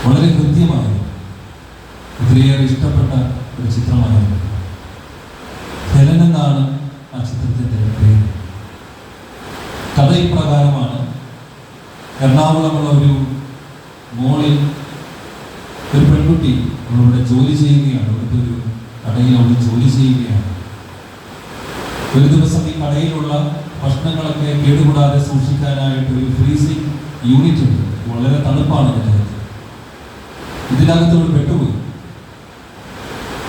വളരെ കൃത്യമായിരുന്നു. ഒത്തിരിയേറെ ഇഷ്ടപ്പെട്ട ഒരു ചിത്രമായിരുന്നു. ഹെലൻ എന്നാണ് ആ ചിത്രത്തിൻ്റെ പേര്. കഥ ഇപ്രകാരമാണ്. എറണാകുളമുള്ള ഒരു മോളിൽ ഒരു പെൺകുട്ടി അവളിവിടെ ജോലി ചെയ്യുകയാണ്. ഇവിടുത്തെ ഒരു കടയിൽ അവൾ ജോലി ചെയ്യുകയാണ്. ഒരു ദിവസം ഈ കടയിലുള്ള ഭക്ഷണങ്ങളൊക്കെ കേടുകൂടാതെ സൂക്ഷിക്കാനായിട്ട് ഒരു ഫ്രീസിംഗ് യൂണിറ്റ് ഉണ്ട്. വളരെ തണുപ്പാണ് ഇതിനകത്ത് അവൾ പെട്ടുപോയി.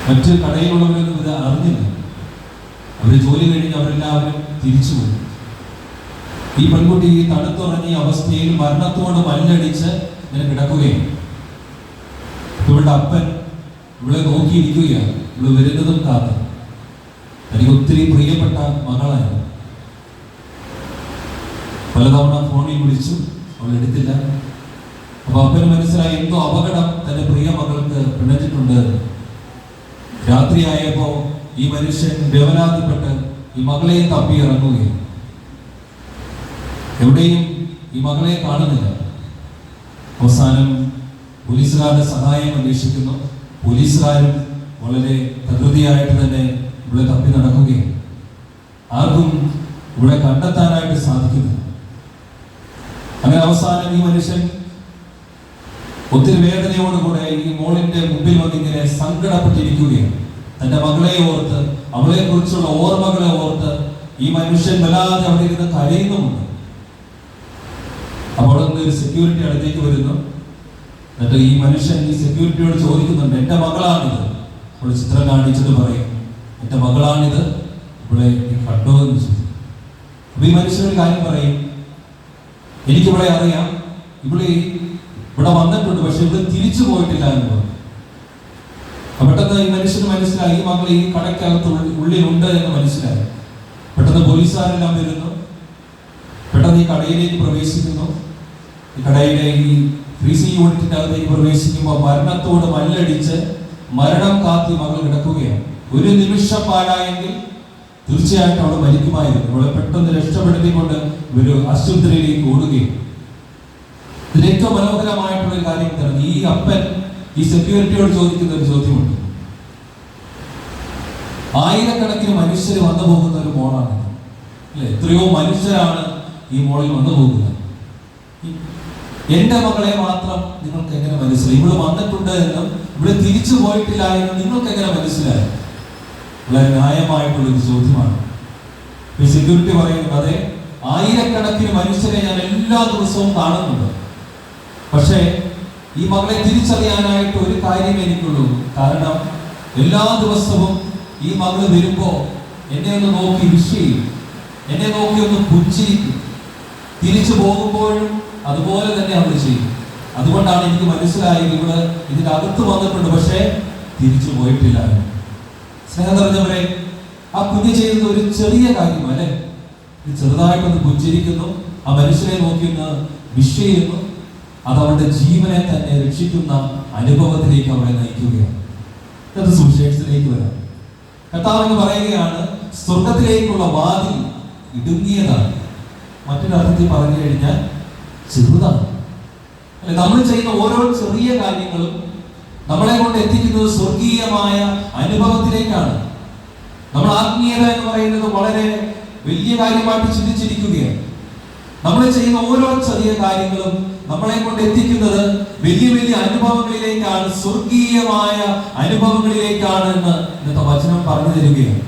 മറ്റ് കടയിലുള്ളവരൊന്നും ഇത് അറിഞ്ഞില്ല. അവർ ജോലി കഴിഞ്ഞ് അവരെല്ലാവരും തിരിച്ചുപോയി. ഈ പെൺകുട്ടി ഈ തണുത്തുറങ്ങിയ അവസ്ഥയിൽ മരണത്തോട് മല്ലടിച്ച് ഇങ്ങനെ കിടക്കുകയാണ്. ഇവളുടെ അപ്പൻ ഇവളെ നോക്കിയിരിക്കുകയാണ്. ഇവള് വരുന്നതും കാത്ത്. എനിക്ക് ഒത്തിരി പ്രിയപ്പെട്ട മകളായിരുന്നു. പലതവണ ഫോണിൽ വിളിച്ചു, അവൾ എടുത്തില്ല. അപ്പൊ അപ്പന് മനസ്സിലായി എന്തോ അപകടം തന്റെ പ്രിയ മകൾക്ക് പിണച്ചിട്ടുണ്ട്. രാത്രിയായപ്പോ ഈ മനുഷ്യൻ വേവലാതിപ്പെട്ട് ഈ മകളെ തപ്പി ഇറങ്ങുകയാണ്. എവിടെയും ഈ മകളെ കാണുന്നില്ല. അവസാനം പോലീസുകാരുടെ സഹായം അന്വേഷിക്കുന്നു. പോലീസുകാരും വളരെ തകൃതിയായിട്ട് തന്നെ ഇവിടെ തപ്പി നടക്കുകയാണ്. ആർക്കും ഇവിടെ കണ്ടെത്താനായിട്ട് സാധിക്കുന്നു. അങ്ങനെ അവസാനം ഈ മനുഷ്യൻ ഒത്തിരി വേദനയോടുകൂടെ ഈ മോളിന്റെ മുമ്പിൽ വന്നിങ്ങനെ സങ്കടപ്പെട്ടിരിക്കുകയാണ്. തന്റെ മകളെ ഓർത്ത്, അവളെ കുറിച്ചുള്ള ഓർമ്മകളെ ഓർത്ത് ഈ മനുഷ്യൻ വല്ലാതെ അവിടെ ഇരുന്ന് കരയുന്നുമുണ്ട്. അപ്പോൾ അവിടെ ഒരു സെക്യൂരിറ്റി അടുത്തേക്ക് വരുന്നു. എന്നിട്ട് ഈ മനുഷ്യൻ ഈ സെക്യൂരിറ്റിയോട് ചോദിക്കുന്നുണ്ട്, എന്റെ മകളാണിത്. ഇവിടെ ചിത്രം കാണിച്ചിട്ട് പറയും, എന്റെ മകളാണിത്, ഇവിടെ കണ്ടോ എന്ന് ചോദിച്ചു. അപ്പൊ ഈ മനുഷ്യൻ ഒരു കാര്യം പറയും, എനിക്കിവിടെ അറിയാം, ഇവിടെ വന്നിട്ടുണ്ട്, പക്ഷെ ഇവിടെ തിരിച്ചു പോയിട്ടില്ല എന്ന് പറഞ്ഞു. പെട്ടെന്ന് ഈ മനുഷ്യന് മനസ്സിലായി ഈ മകൾ ഈ കടയ്ക്കകത്ത് ഉള്ളിലുണ്ട് എന്ന് മനസ്സിലായി. പെട്ടെന്ന് പോലീസുകാരെല്ലാം വരുന്നു. പെട്ടെന്ന് ഈ കടയിലേക്ക് പ്രവേശിക്കുന്നു. ഈ കടയിലെ ഈ ഫ്രീസിംഗ് യൂണിറ്റിന്റെ അകത്തേക്ക് പ്രവേശിക്കുമ്പോൾ മരണത്തോട് മല്ലടിച്ച് മരണം കാത്തി മകൾ കിടക്കുകയാണ്. ഒരു നിമിഷം പാഴായെങ്കിൽ തീർച്ചയായിട്ടും അവൾ മരിക്കുമായിരുന്നു. അവളെ പെട്ടെന്ന് രക്ഷപ്പെടുത്തിക്കൊണ്ട് ഒരു ആശുപത്രിയിലേക്ക് ഓടുകയും. ഇതിൽ ഏറ്റവും മനോഹരമായിട്ടുള്ള ഒരു കാര്യം എന്താണ്, ഈ അപ്പൻ ഈ സെക്യൂരിറ്റിയോട് ചോദിക്കുന്ന ഒരു ചോദ്യമുണ്ട്. ആയിരക്കണക്കിന് മനുഷ്യർ വന്നു പോകുന്ന ഒരു മോളാണ് അല്ലെ, എത്രയോ മനുഷ്യരാണ് ഈ മോളിൽ വന്നു പോകുന്നത്. എന്റെ മകളെ മാത്രം നിങ്ങൾക്ക് എങ്ങനെ മനസ്സിലായി? ഇവിടെ വന്നിട്ടുണ്ട് എന്നും ഇവിടെ തിരിച്ചു പോയിട്ടില്ല എന്നും നിങ്ങൾക്ക് എങ്ങനെ മനസ്സിലായി? വളരെ ന്യായമായിട്ടുള്ളൊരു ചോദ്യമാണ്. ഈ സെക്യൂരിറ്റി പറയുന്നത്, അതെ, ആയിരക്കണക്കിന് മനുഷ്യരെ ഞാൻ എല്ലാ ദിവസവും കാണുന്നുണ്ട്. പക്ഷേ ഈ മകളെ തിരിച്ചറിയാനായിട്ട് ഒരു കാര്യം എനിക്കുള്ളൂ. കാരണം എല്ലാ ദിവസവും ഈ മകള് വരുമ്പോ എന്നെ ഒന്ന് നോക്കി വിഷയും, എന്നെ നോക്കി ഒന്ന് പുഞ്ചിരിക്കും. തിരിച്ചു പോകുമ്പോഴും അതുപോലെ തന്നെ അവൾ ചെയ്യും. അതുകൊണ്ടാണ് എനിക്ക് മനസ്സിലായത് ഇവിടെ ഇതിന്റെ അകത്ത് വന്നിട്ടുണ്ട്, പക്ഷേ തിരിച്ചു പോയിട്ടില്ല. സ്നേഹം നിറഞ്ഞവരെ, ആ കുഞ്ഞ് ചെയ്യുന്നത് ഒരു ചെറിയ കാര്യം അല്ലെ. ചെറുതായിട്ടൊന്ന് പുഞ്ചിരിക്കുന്നു, ആ മനുഷ്യനെ നോക്കി ഒന്ന് വിഷ് ചെയ്യുന്നു. അത് അവളുടെ ജീവനെ തന്നെ രക്ഷിക്കുന്ന അനുഭവത്തിലേക്ക് അവളെ നയിക്കുകയാണ്. അത് സുവിശേഷത്തിലേക്ക് വരാം. കർത്താവ് പറയുകയാണ്, സ്വർഗത്തിലേക്കുള്ള വാതിൽ ഇടുങ്ങിയതാണ്. മറ്റൊരർത്ഥത്തിൽ പറഞ്ഞു കഴിഞ്ഞാൽ ചെറുതാണ്. അല്ലെ, നമ്മൾ ചെയ്യുന്ന ഓരോ ചെറിയ കാര്യങ്ങളും നമ്മളെ കൊണ്ട് എത്തിക്കുന്നത് സ്വർഗീയമായ അനുഭവത്തിലേക്കാണ്. നമ്മൾ ആത്മീയത എന്ന് പറയുന്നത് വളരെ വലിയ കാര്യമായിട്ട് ചിന്തിച്ചിരിക്കുകയാണ്. നമ്മൾ ചെയ്യുന്ന ഓരോ ചെറിയ കാര്യങ്ങളും നമ്മളെ കൊണ്ട് എത്തിക്കുന്നത് വലിയ വലിയ അനുഭവങ്ങളിലേക്കാണ്, സ്വർഗീയമായ അനുഭവങ്ങളിലേക്കാണ് എന്ന് ഇന്നത്തെ വചനം പറഞ്ഞു തരികയാണ്.